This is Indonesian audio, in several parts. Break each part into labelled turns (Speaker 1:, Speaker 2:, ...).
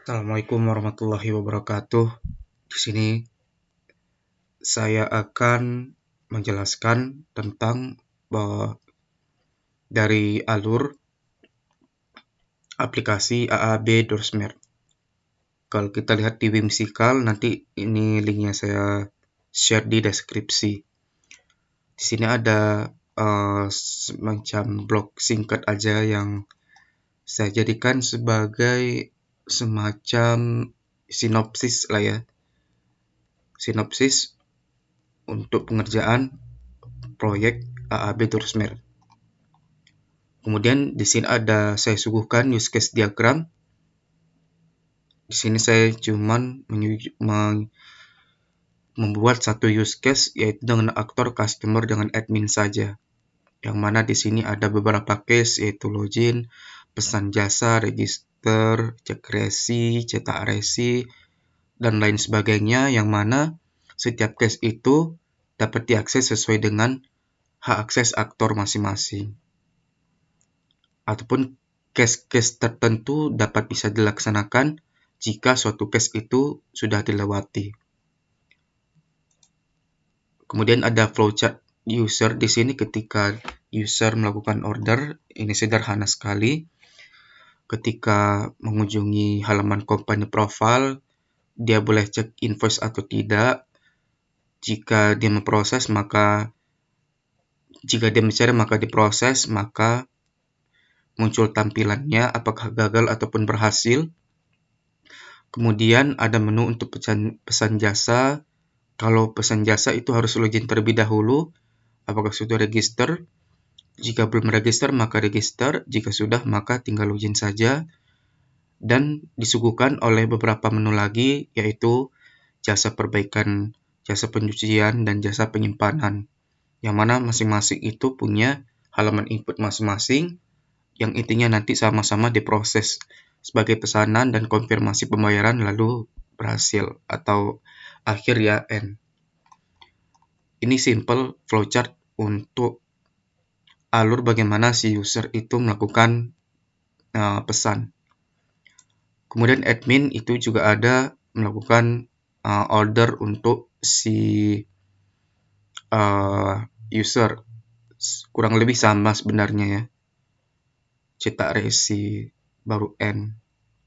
Speaker 1: Assalamualaikum warahmatullahi wabarakatuh. Di sini saya akan menjelaskan tentang dari alur aplikasi AAB Doorsmart. Kalau kita lihat di Whimsical, nanti ini linknya saya share di deskripsi. Di sini ada semacam blog singkat aja yang saya jadikan sebagai semacam sinopsis lah ya. Sinopsis untuk pengerjaan proyek AAB Doorsmart. Kemudian di sini saya suguhkan use case diagram. Di sini saya cuman membuat satu use case, yaitu dengan aktor customer dengan admin saja. Yang mana di sini ada beberapa case, yaitu login, pesan jasa, register, cek resi, cetak resi, dan lain sebagainya. Yang mana setiap case itu dapat diakses sesuai dengan hak akses aktor masing-masing. Ataupun case-case tertentu dapat bisa dilaksanakan jika suatu case itu sudah dilewati. Kemudian ada flowchart user di sini ketika user melakukan order, ini sederhana sekali. Ketika mengunjungi halaman company profile, dia boleh cek invoice atau tidak. Jika dia memproses, jika dia mencari maka diproses, maka muncul tampilannya apakah gagal ataupun berhasil. Kemudian ada menu untuk pesan jasa. Kalau pesan jasa itu harus login terlebih dahulu. Apakah sudah register? Jika belum register maka register. Jika sudah maka tinggal login saja. Dan disuguhkan oleh beberapa menu lagi, yaitu jasa perbaikan, jasa pencucian, dan jasa penyimpanan. Yang mana masing-masing itu punya halaman input masing-masing, yang intinya nanti sama-sama diproses sebagai pesanan dan konfirmasi pembayaran lalu berhasil atau akhir ya end. Ini simple flowchart untuk alur bagaimana si user itu melakukan pesan. Kemudian admin itu juga ada melakukan order untuk si user. Kurang lebih sama sebenarnya ya. Cetak resi baru end.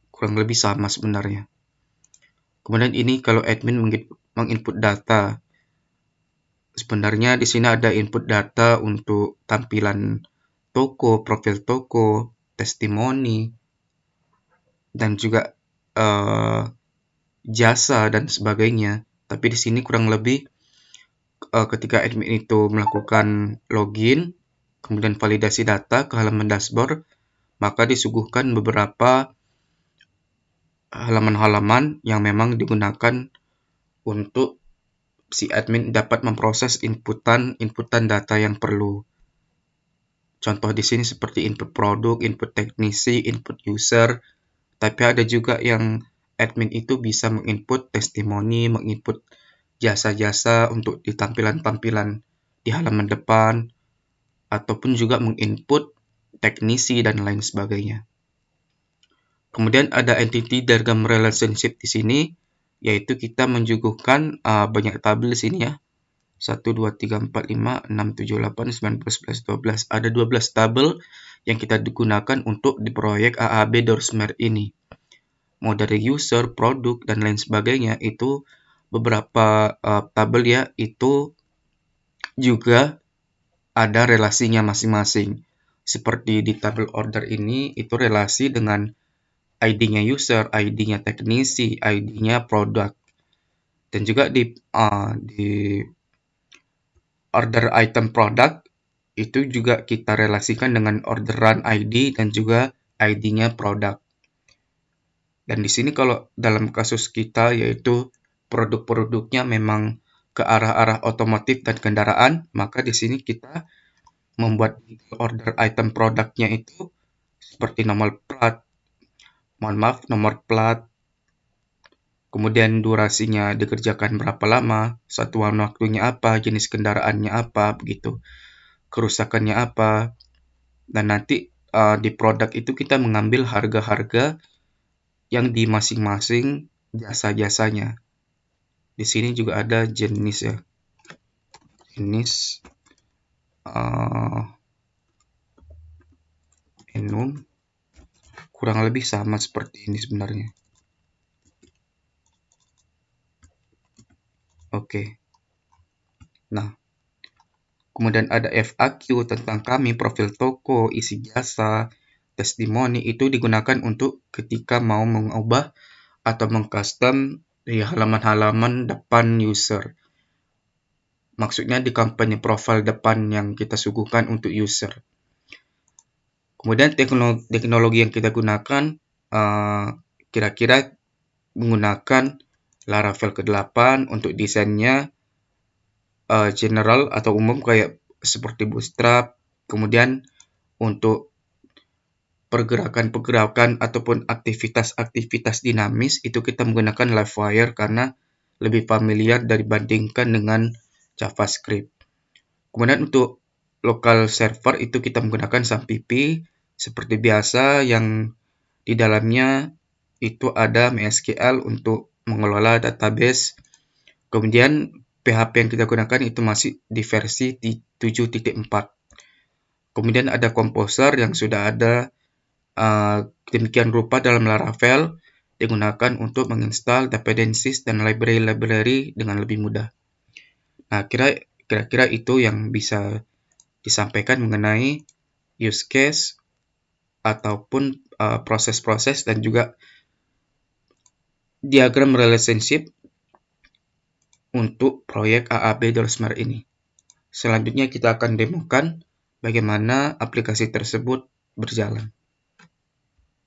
Speaker 1: Kurang lebih sama sebenarnya. Kemudian ini kalau admin menginput data. Sebenarnya di sini ada input data untuk tampilan toko, profil toko, testimoni, dan juga jasa dan sebagainya. Tapi di sini kurang lebih ketika admin itu melakukan login, kemudian validasi data ke halaman dashboard, maka disuguhkan beberapa halaman-halaman yang memang digunakan untuk si admin dapat memproses inputan data yang perlu. Contoh di sini seperti input produk, input teknisi, input user. Tapi ada juga yang admin itu bisa menginput testimoni, menginput jasa-jasa untuk di tampilan-tampilan di halaman depan, ataupun juga menginput teknisi dan lain sebagainya. Kemudian ada entity diagram relationship di sini, yaitu kita menjuguhkan banyak tabel di sini ya. 1, 2, 3, 4, 5, 6, 7, 8, 9, 10, 11, 12. Ada 12 tabel yang kita digunakan untuk di proyek AAB Doorsmart ini. Mau dari user, produk, dan lain sebagainya, itu beberapa tabel ya, itu juga ada relasinya masing-masing. Seperti di tabel order ini, itu relasi dengan ID-nya user, ID-nya teknisi, ID-nya produk. Dan juga di order item produk, itu juga kita relasikan dengan orderan ID dan juga ID-nya produk. Dan di sini kalau dalam kasus kita yaitu produk-produknya memang ke arah-arah otomotif dan kendaraan, maka di sini kita membuat order item produknya itu seperti nomor plat, nomor plat, kemudian durasinya dikerjakan berapa lama, satuan waktunya apa, jenis kendaraannya apa, begitu, kerusakannya apa, dan nanti di produk itu kita mengambil harga-harga yang di masing-masing jasa-jasanya. Di sini juga ada jenis ya, jenis enum, kurang lebih sama seperti ini sebenarnya. Oke. Nah, kemudian ada FAQ tentang kami, profil toko, isi jasa, testimoni, itu digunakan untuk ketika mau mengubah atau mengcustom di halaman-halaman depan user. Maksudnya di kampanye profil depan yang kita suguhkan untuk user. Kemudian teknologi yang kita gunakan kira-kira menggunakan Laravel ke-8 untuk desainnya general atau umum kayak seperti Bootstrap. Kemudian untuk pergerakan-pergerakan ataupun aktivitas-aktivitas dinamis itu kita menggunakan Livewire karena lebih familiar dibandingkan dengan JavaScript. Kemudian untuk local server itu kita menggunakan SAMPP seperti biasa, yang di dalamnya itu ada MySQL untuk mengelola database. Kemudian PHP yang kita gunakan itu masih di versi 7.4. Kemudian ada Composer yang sudah ada demikian rupa dalam Laravel, digunakan untuk menginstal dependencies dan library-library dengan lebih mudah. Nah, kira-kira itu yang bisa disampaikan mengenai use case ataupun proses-proses dan juga diagram relationship untuk proyek AAB Dolsmar ini. Selanjutnya kita akan demokan bagaimana aplikasi tersebut berjalan.